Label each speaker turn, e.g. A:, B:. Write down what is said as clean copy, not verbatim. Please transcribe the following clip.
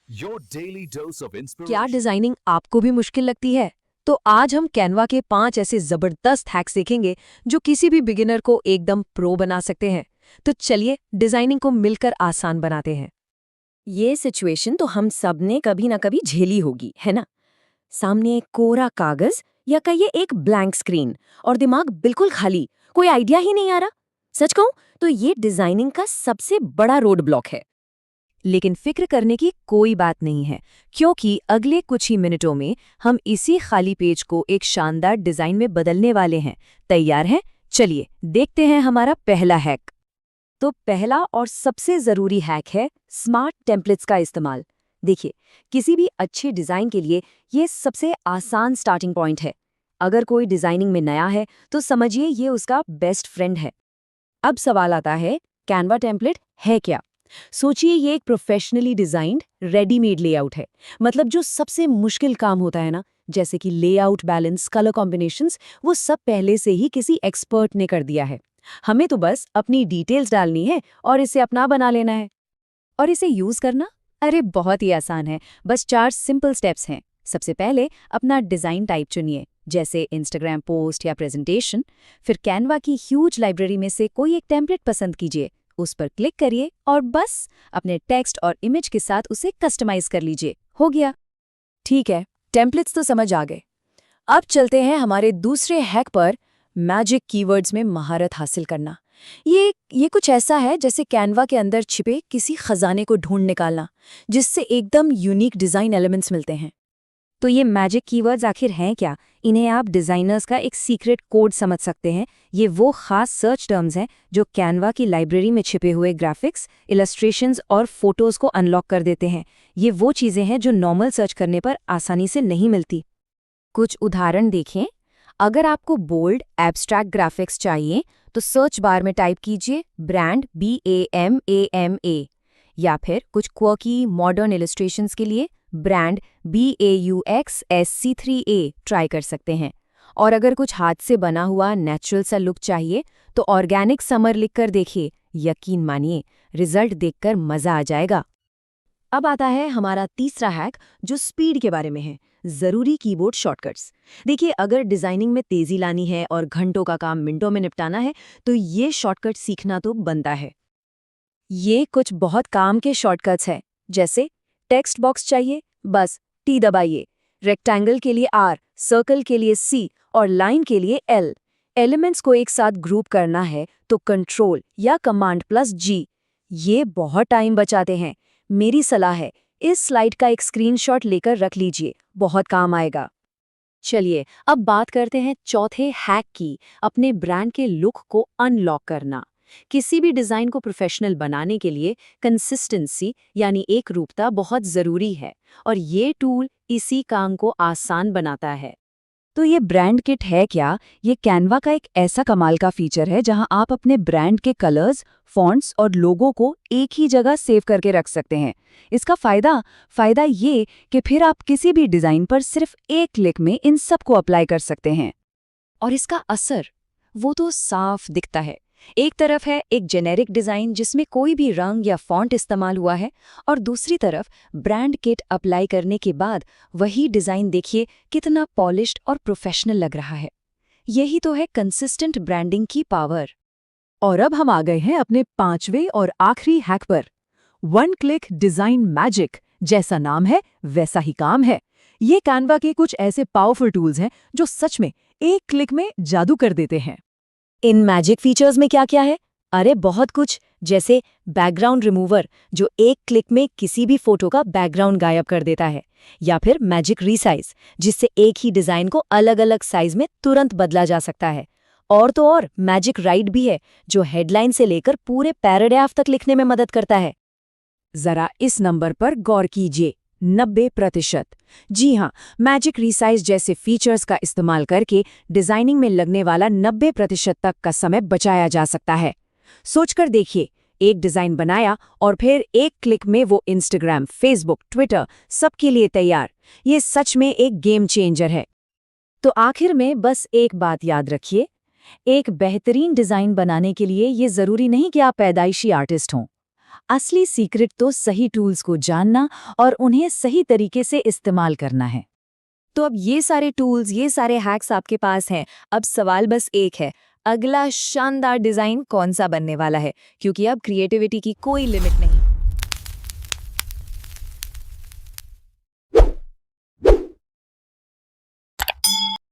A: Your daily dose of
B: क्या
A: inspiration.
B: Designing आपको भी मुश्किल लगती है? तो आज हम कैनवा के 5 ऐसे जबरदस्त हैक्स सीखेंगे जो किसी भी बिगिनर को एकदम प्रो बना सकते हैं। तो चलिए डिजाइनिंग को मिलकर आसान बनाते हैं।
C: ये सिचुएशन तो हम सब ने कभी ना कभी झेली होगी, है ना? सामने एक कोरा कागज या कहिए एक ब्लैंक स्क्रीन और दिमाग बिल्कुल खाली, कोई आइडिया ही नहीं आ रहा। सच कहूं तो ये डिजाइनिंग का सबसे बड़ा रोड ब्लॉक है।
B: लेकिन फिक्र करने की कोई बात नहीं है, क्योंकि अगले कुछ ही मिनटों में हम इसी खाली पेज को एक शानदार डिजाइन में बदलने वाले हैं। तैयार हैं? चलिए देखते हैं हमारा पहला हैक। तो पहला और सबसे जरूरी हैक है स्मार्ट टेम्पलेट्स का इस्तेमाल। देखिए, किसी भी अच्छे डिजाइन के लिए ये सबसे आसान स्टार्टिंग पॉइंट है। अगर कोई डिजाइनिंग में नया है तो समझिए ये उसका बेस्ट फ्रेंड है। अब सवाल आता है, कैनवा टेम्पलेट है क्या? सोचिए, ये एक प्रोफेशनली डिजाइन्ड रेडीमेड लेआउट है। मतलब जो सबसे मुश्किल काम होता है ना, जैसे कि लेआउट, बैलेंस, कलर कॉम्बिनेशंस, वो सब पहले से ही किसी एक्सपर्ट ने कर दिया है। हमें तो बस अपनी डिटेल्स डालनी है और इसे अपना बना लेना है। और इसे यूज करना, अरे बहुत ही आसान है। बस 4 सिंपल स्टेप्स हैं। सबसे पहले अपना डिजाइन टाइप चुनिए, जैसे इंस्टाग्राम पोस्ट या प्रेजेंटेशन। फिर कैनवा की ह्यूज लाइब्रेरी में से कोई एक टेम्पलेट पसंद कीजिए, उस पर क्लिक करिए और बस अपने टेक्स्ट और इमेज के साथ उसे कस्टमाइज कर लीजिए। हो गया। ठीक है, टेम्पलेट्स तो समझ आ गए। अब चलते हैं हमारे दूसरे हैक पर, मैजिक कीवर्ड्स में महारत हासिल करना। ये कुछ ऐसा है जैसे कैनवा के अंदर छिपे किसी खजाने को ढूंढ निकालना, जिससे एकदम यूनिक डिजाइन एलिमेंट्स मिलते हैं। तो ये मैजिक कीवर्ड्स आखिर हैं क्या? इन्हें आप डिजाइनर्स का एक सीक्रेट कोड समझ सकते हैं। ये वो खास सर्च टर्म्स हैं जो कैनवा की लाइब्रेरी में छिपे हुए ग्राफिक्स, इलस्ट्रेशंस और फोटोज को अनलॉक कर देते हैं। ये वो चीजें हैं जो नॉर्मल सर्च करने पर आसानी से नहीं मिलती। कुछ उदाहरण देखें। अगर आपको बोल्ड, एब्स्ट्रैक्ट ग्राफिक्स चाहिए तो सर्च बार में टाइप कीजिए ब्रांड BAMAMA, या फिर कुछ क्वर्की मॉडर्न इलस्ट्रेशंस के लिए ब्रांड BAUXSC3A ट्राई कर सकते हैं। और अगर कुछ हाथ से बना हुआ नेचुरल सा लुक चाहिए तो ऑर्गेनिक समर लिखकर देखिए। यकीन मानिए, रिजल्ट देखकर मजा आ जाएगा। अब आता है हमारा तीसरा हैक, जो स्पीड के बारे में है। जरूरी कीबोर्ड शॉर्टकट्स। देखिए, अगर डिजाइनिंग में तेजी लानी है और घंटों का काम मिनटों में निपटाना है तो ये शॉर्टकट सीखना तो बनता है। ये कुछ बहुत काम के शॉर्टकट्स हैं, जैसे टेक्स्ट बॉक्स चाहिए, बस T दबाइए। रेक्टेंगल के लिए R, सर्कल के लिए C और लाइन के लिए L। एलिमेंट्स को एक साथ ग्रुप करना है तो कंट्रोल या कमांड+G। ये बहुत टाइम बचाते हैं। मेरी सलाह है, इस स्लाइड का एक स्क्रीनशॉट लेकर रख लीजिए, बहुत काम आएगा। चलिए अब बात करते हैं चौथे हैक की, अपने ब्रांड के लुक को अनलॉक करना। किसी भी डिजाइन को प्रोफेशनल बनाने के लिए कंसिस्टेंसी यानी एक रूपता बहुत जरूरी है, और ये टूल इसी काम को आसान बनाता है। तो ये ब्रांड किट है क्या? ये कैनवा का एक ऐसा कमाल का फीचर है जहां आप अपने ब्रांड के कलर्स, फॉन्ट्स और लोगो को एक ही जगह सेव करके रख सकते हैं। इसका फायदा ये कि फिर आप किसी भी डिजाइन पर सिर्फ एक क्लिक में इन सब को अप्लाई कर सकते हैं। और इसका असर, वो तो साफ दिखता है। एक तरफ है एक जेनेरिक डिजाइन जिसमें कोई भी रंग या फॉन्ट इस्तेमाल हुआ है, और दूसरी तरफ ब्रांड किट अप्लाई करने के बाद वही डिजाइन देखिए कितना पॉलिश्ड और प्रोफेशनल लग रहा है। यही तो है कंसिस्टेंट ब्रांडिंग की पावर। और अब हम आ गए हैं अपने 5वें और आखिरी हैक पर, वन क्लिक डिजाइन मैजिक। जैसा नाम है वैसा ही काम है। ये कैनवा के कुछ ऐसे पावरफुल टूल्स हैं जो सच में एक क्लिक में जादू कर देते हैं। इन मैजिक फीचर्स में क्या क्या है? अरे बहुत कुछ, जैसे बैकग्राउंड रिमूवर, जो एक क्लिक में किसी भी फोटो का बैकग्राउंड गायब कर देता है, या फिर मैजिक रीसाइज, जिससे एक ही डिजाइन को अलग अलग साइज में तुरंत बदला जा सकता है। और तो और मैजिक राइट भी है, जो हेडलाइन से लेकर पूरे पैराग्राफ तक लिखने में मदद करता है। जरा इस नंबर पर गौर कीजिए, 90%। जी हाँ, मैजिक रीसाइज जैसे फीचर्स का इस्तेमाल करके डिजाइनिंग में लगने वाला 90% तक का समय बचाया जा सकता है। सोचकर देखिए, एक डिजाइन बनाया और फिर एक क्लिक में वो इंस्टाग्राम, फेसबुक, ट्विटर सबके लिए तैयार। ये सच में एक गेम चेंजर है। तो आखिर में बस एक बात याद रखिए, एक बेहतरीन डिजाइन बनाने के लिए ये जरूरी नहीं कि आप पैदाइशी आर्टिस्ट हों।
A: असली सीक्रेट तो सही टूल्स को जानना और उन्हें सही तरीके से इस्तेमाल करना है।
B: तो अब ये सारे टूल्स, ये सारे हैक्स आपके पास हैं। अब सवाल बस एक है, अगला शानदार डिज़ाइन कौन सा बनने वाला है? क्योंकि अब क्रिएटिविटी की कोई लिमिट नहीं।